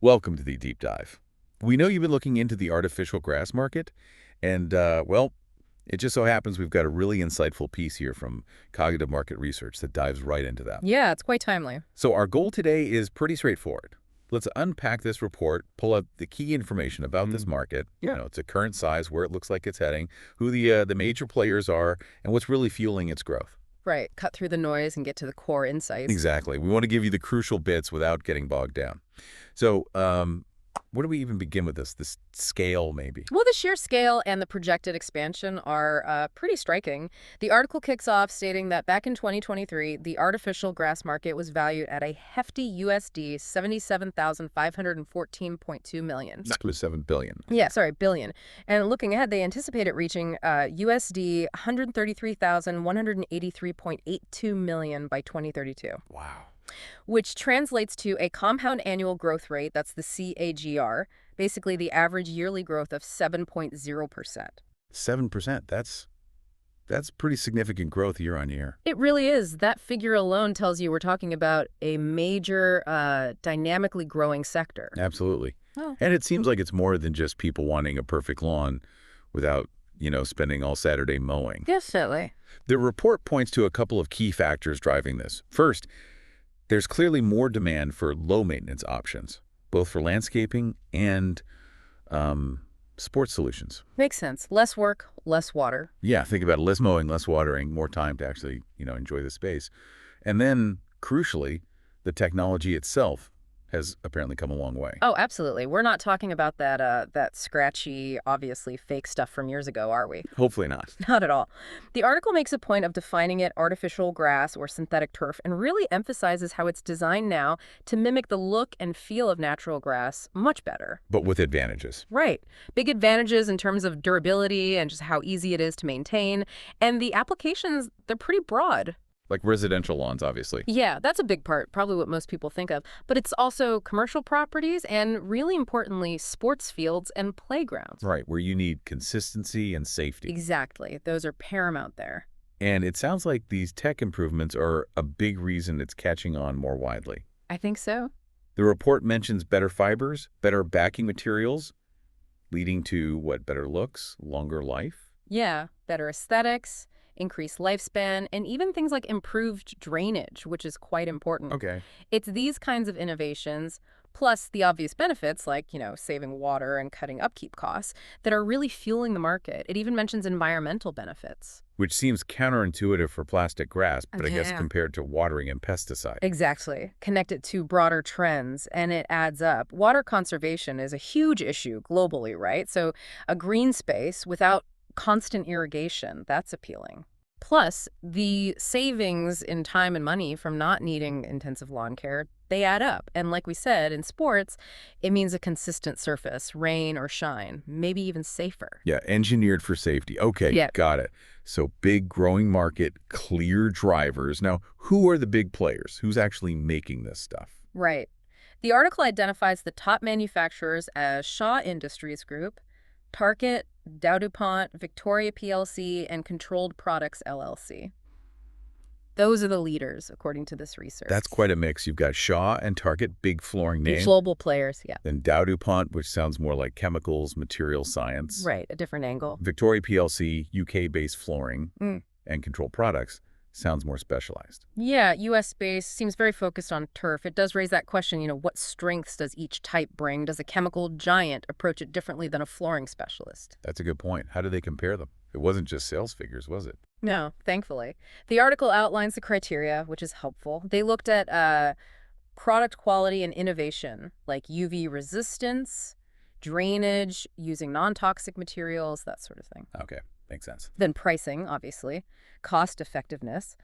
Welcome to the deep dive. We know you've been looking into the artificial grass market, and, well, it just so happens we've got a really insightful piece here from Cognitive Market Research that dives right into that. Yeah, it's quite timely. So our goal today is pretty straightforward. Let's unpack this report, pull out the key information about this market, Yeah. its current size, where it looks like it's heading, who the major players are, and what's really fueling its growth. Right. Cut through the noise and get to the core insights. Exactly. We want to give you the crucial bits without getting bogged down. So, where do we even begin with this? This scale, maybe? Well, the sheer scale and the projected expansion are pretty striking. The article kicks off stating that back in 2023, the artificial grass market was valued at a hefty USD 77,514.2 million. That was $7 billion. Yeah, sorry, billion. And looking ahead, they anticipate it reaching USD 133,183.82 million by 2032. Wow. Which translates to a compound annual growth rate, that's the CAGR, basically the average yearly growth of 7.0%. 7%. That's pretty significant growth year on year. It really is. That figure alone tells you we're talking about a major, dynamically growing sector. Absolutely. Oh. And it seems like it's more than just people wanting a perfect lawn without, spending all Saturday mowing. Definitely. The report points to a couple of key factors driving this. First, there's clearly more demand for low-maintenance options, both for landscaping and sports solutions. Makes sense. Less work, less water. Yeah, think about it. Less mowing, less watering, more time to actually, enjoy the space. And then, crucially, the technology itself has apparently come a long way. Oh, absolutely. We're not talking about that scratchy, obviously fake stuff from years ago, are we? Hopefully not. Not at all. The article makes a point of defining it artificial grass or synthetic turf and really emphasizes how it's designed now to mimic the look and feel of natural grass much better. But with advantages. Right. Big advantages in terms of durability and just how easy it is to maintain. And the applications, they're pretty broad. Like residential lawns, obviously. Yeah, that's a big part, probably what most people think of. But it's also commercial properties and, really importantly, sports fields and playgrounds. Right, where you need consistency and safety. Exactly. Those are paramount there. And it sounds like these tech improvements are a big reason it's catching on more widely. I think so. The report mentions better fibers, better backing materials, leading to, better looks, longer life? Yeah, better aesthetics, increased lifespan, and even things like improved drainage, which is quite important. Okay. It's these kinds of innovations, plus the obvious benefits like, saving water and cutting upkeep costs, that are really fueling the market. It even mentions environmental benefits. Which seems counterintuitive for plastic grass, but I guess Yeah. compared to watering and pesticide. Exactly. Connect it to broader trends, and it adds up. Water conservation is a huge issue globally, right? So a green space without constant irrigation, that's appealing. Plus, the savings in time and money from not needing intensive lawn care, they add up. And like we said, in sports, it means a consistent surface, rain or shine, maybe even safer. Yeah, engineered for safety. Okay, Yeah. got it. So big growing market, clear drivers. Now, who are the big players? Who's actually making this stuff? Right. The article identifies the top manufacturers as Shaw Industries Group, Target, Dow DuPont, Victoria PLC, and Controlled Products LLC. Those are the leaders, according to this research. That's quite a mix. You've got Shaw and Target, big flooring The name. global players, yeah. Then Dow DuPont, which sounds more like chemicals, material science. Right, a different angle. Victoria PLC, UK-based flooring. Mm. And Controlled Products sounds more specialized. Yeah, U.S.-based, seems very focused on turf. It does raise that question, what strengths does each type bring? Does a chemical giant approach it differently than a flooring specialist? That's a good point. How do they compare them? It wasn't just sales figures, was it? No, thankfully. The article outlines the criteria, which is helpful. They looked at product quality and innovation, like UV resistance, drainage, using non-toxic materials, that sort of thing. Okay, makes sense. Then pricing, obviously, cost effectiveness,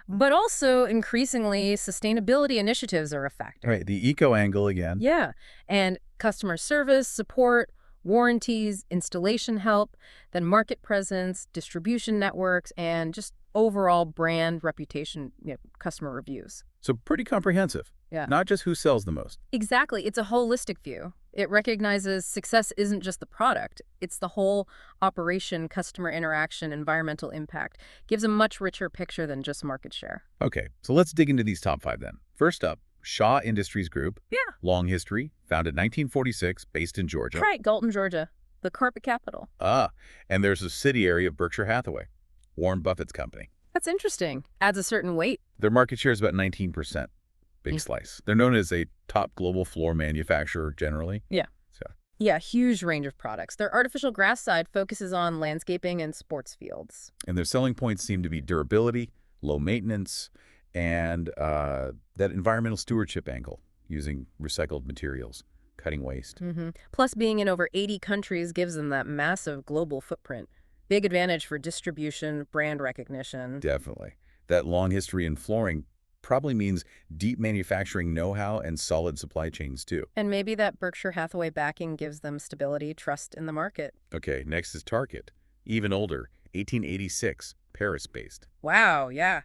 but also increasingly sustainability initiatives are a factor. Right, the eco angle again. Yeah, and customer service, support, warranties, installation help, then market presence, distribution networks, and just overall brand reputation, customer reviews. So pretty comprehensive. Yeah. Not just who sells the most. Exactly. It's a holistic view. It recognizes success isn't just the product. It's the whole operation, customer interaction, environmental impact. Gives a much richer picture than just market share. Okay, so let's dig into these top 5 then. First up, Shaw Industries Group, Yeah. long history, founded 1946, based in Georgia. Right, Galton, Georgia, the carpet capital. And there's a subsidiary of Berkshire Hathaway, Warren Buffett's company. That's interesting. Adds a certain weight. Their market share is about 19%. Big slice. They're known as a top global floor manufacturer generally. Yeah. So. Yeah, huge range of products. Their artificial grass side focuses on landscaping and sports fields. And their selling points seem to be durability, low maintenance, and that environmental stewardship angle, using recycled materials, cutting waste. Plus, being in over 80 countries gives them that massive global footprint. Big advantage for distribution, brand recognition. Definitely. That long history in flooring probably means deep manufacturing know-how and solid supply chains, too. And maybe that Berkshire Hathaway backing gives them stability, trust in the market. Okay, next is Target. Even older, 1886, Paris-based. Wow, yeah.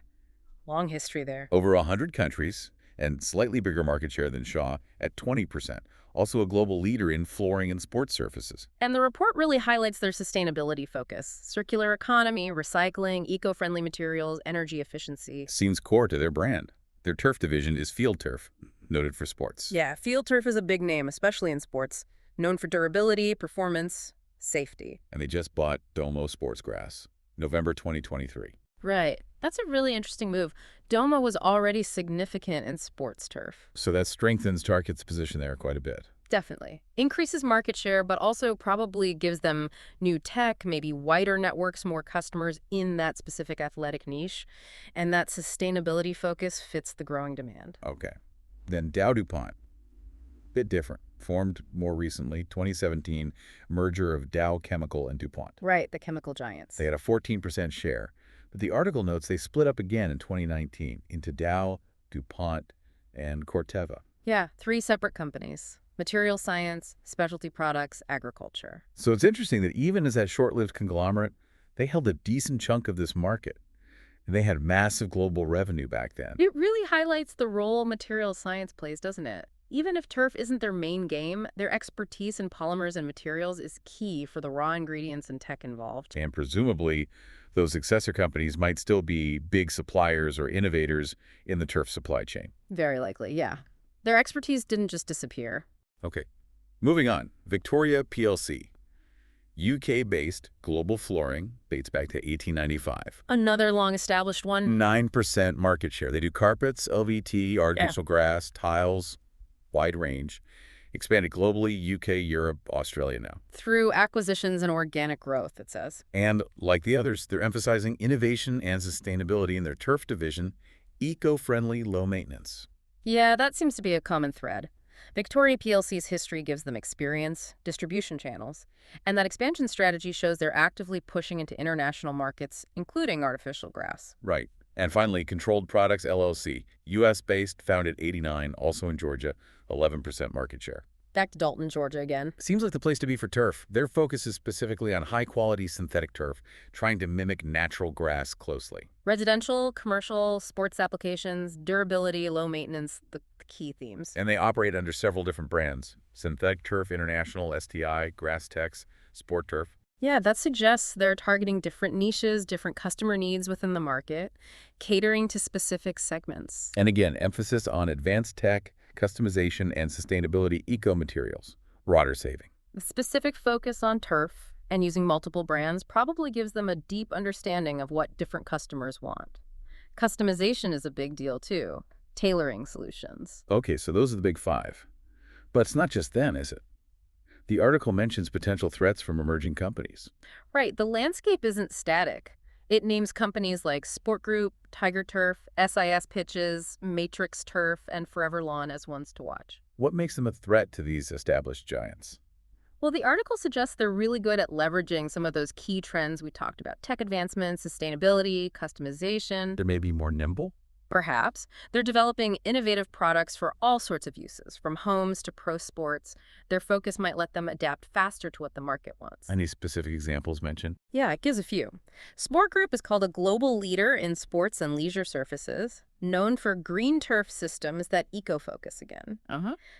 Long history there. Over 100 countries and slightly bigger market share than Shaw at 20%. Also a global leader in flooring and sports surfaces. And the report really highlights their sustainability focus. Circular economy, recycling, eco-friendly materials, energy efficiency. Seems core to their brand. Their turf division is FieldTurf, noted for sports. Yeah, FieldTurf is a big name, especially in sports. Known for durability, performance, safety. And they just bought Domo Sports Grass, November 2023. Right. That's a really interesting move. Domo was already significant in sports turf. So that strengthens Target's position there quite a bit. Definitely. Increases market share, but also probably gives them new tech, maybe wider networks, more customers in that specific athletic niche. And that sustainability focus fits the growing demand. Okay. Then Dow DuPont. Bit different. Formed more recently, 2017, merger of Dow Chemical and DuPont. Right, the chemical giants. They had a 14% share. But the article notes they split up again in 2019 into Dow, DuPont, and Corteva. Yeah, 3 separate companies. Material science, specialty products, agriculture. So it's interesting that even as that short-lived conglomerate, they held a decent chunk of this market. And they had massive global revenue back then. It really highlights the role material science plays, doesn't it? Even if turf isn't their main game, their expertise in polymers and materials is key for the raw ingredients and tech involved. And presumably, those successor companies might still be big suppliers or innovators in the turf supply chain. Very likely, yeah. Their expertise didn't just disappear. Okay, moving on. Victoria PLC. UK-based global flooring dates back to 1895. Another long-established one. 9% market share. They do carpets, LVT, artificial grass, tiles, wide range. Expanded globally, UK, Europe, Australia now. Through acquisitions and organic growth, it says. And like the others, they're emphasizing innovation and sustainability in their turf division, eco-friendly, low maintenance. Yeah, that seems to be a common thread. Victoria PLC's history gives them experience, distribution channels, and that expansion strategy shows they're actively pushing into international markets, including artificial grass. Right. And finally, Controlled Products LLC, U.S.-based, founded 89, also in Georgia, 11% market share. Back to Dalton, Georgia again. Seems like the place to be for turf. Their focus is specifically on high-quality synthetic turf, trying to mimic natural grass closely. Residential, commercial, sports applications, durability, low maintenance, the key themes. And they operate under several different brands: Synthetic Turf International, STI, Grass Tex, Sport Turf. Yeah, that suggests they're targeting different niches, different customer needs within the market, catering to specific segments. And again, emphasis on advanced tech, customization, and sustainability eco-materials, water saving. The specific focus on turf and using multiple brands probably gives them a deep understanding of what different customers want. Customization is a big deal too, tailoring solutions. Okay, so those are the big 5. But it's not just them, is it? The article mentions potential threats from emerging companies. Right, the landscape isn't static. It names companies like Sport Group, Tiger Turf, SIS Pitches, Matrix Turf, and Forever Lawn as ones to watch. What makes them a threat to these established giants? Well, the article suggests they're really good at leveraging some of those key trends we talked about: tech advancements, sustainability, customization. They may be more nimble? Perhaps. They're developing innovative products for all sorts of uses, from homes to pro sports. Their focus might let them adapt faster to what the market wants. Any specific examples mentioned? Yeah, it gives a few. Sport Group is called a global leader in sports and leisure surfaces, known for green turf systems that eco-focus again.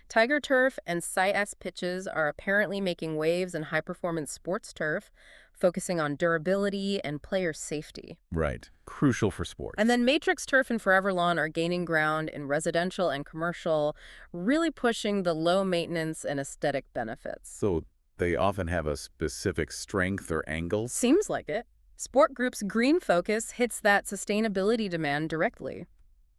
Tiger Turf and SIS Pitches are apparently making waves in high-performance sports turf, focusing on durability and player safety. Right. Crucial for And sports. then Matrix Turf and Forever Lawn are gaining ground in residential and commercial, really pushing the low maintenance and aesthetic benefits. So they often have a specific strength or angle. Seems like it. Sport Group's green focus hits that sustainability demand directly.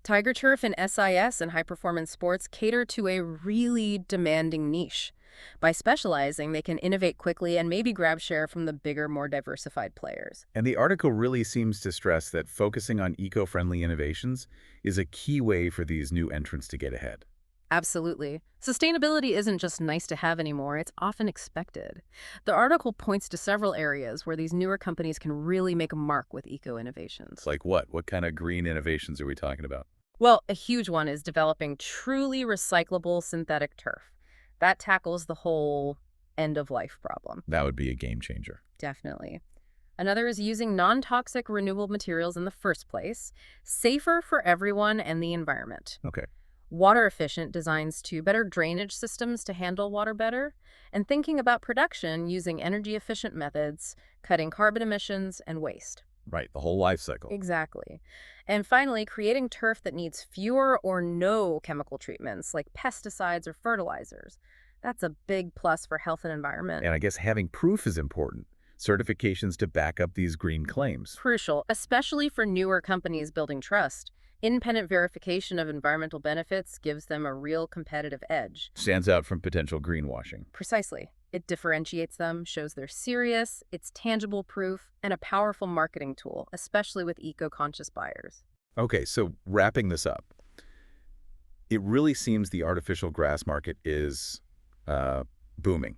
Tiger Turf and SIS and high-performance sports cater to a really demanding niche. By specializing, they can innovate quickly and maybe grab share from the bigger, more diversified players. And the article really seems to stress that focusing on eco-friendly innovations is a key way for these new entrants to get ahead. Absolutely. Sustainability isn't just nice to have anymore, it's often expected. The article points to several areas where these newer companies can really make a mark with eco-innovations. Like what? What kind of green innovations are we talking about? Well, a huge one is developing truly recyclable synthetic turf. That tackles the whole end-of-life problem. That would be a game changer. Definitely. Another is using non-toxic renewable materials in the first place, safer for everyone and the environment. Okay. Water-efficient designs to better drainage systems to handle water better, and thinking about production using energy-efficient methods, cutting carbon emissions and waste. Right. The whole life cycle. Exactly. And finally, creating turf that needs fewer or no chemical treatments like pesticides or fertilizers. That's a big plus for health and environment. And I guess having proof is important. Certifications to back up these green claims. Crucial, especially for newer companies building trust. Independent verification of environmental benefits gives them a real competitive edge. Stands out from potential greenwashing. Precisely. It differentiates them, shows they're serious, it's tangible proof, and a powerful marketing tool, especially with eco-conscious buyers. Okay, so wrapping this up, it really seems the artificial grass market is booming,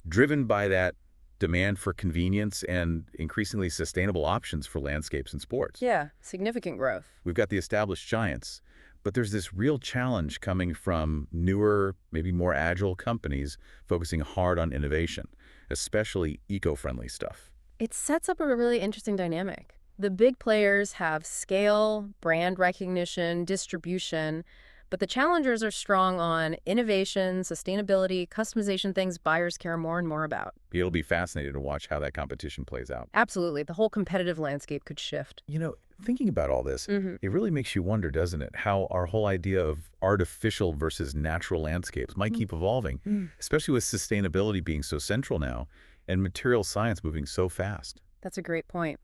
driven by that demand for convenience and increasingly sustainable options for landscapes and sports. Yeah, significant growth. We've got the established giants, but there's this real challenge coming from newer, maybe more agile companies focusing hard on innovation, especially eco-friendly stuff. It sets up a really interesting dynamic. The big players have scale, brand recognition, distribution, but the challengers are strong on innovation, sustainability, customization, things buyers care more and more about. It'll be fascinating to watch how that competition plays out. Absolutely. The whole competitive landscape could shift. You know, thinking about all this, it really makes you wonder, doesn't it, how our whole idea of artificial versus natural landscapes might keep evolving, especially with sustainability being so central now and material science moving so fast. That's a great point.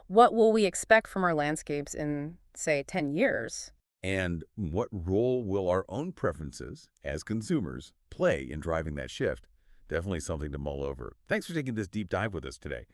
What will we expect from our landscapes in, say, 10 years? And what role will our own preferences as consumers play in driving that shift? Definitely something to mull over. Thanks for taking this deep dive with us today.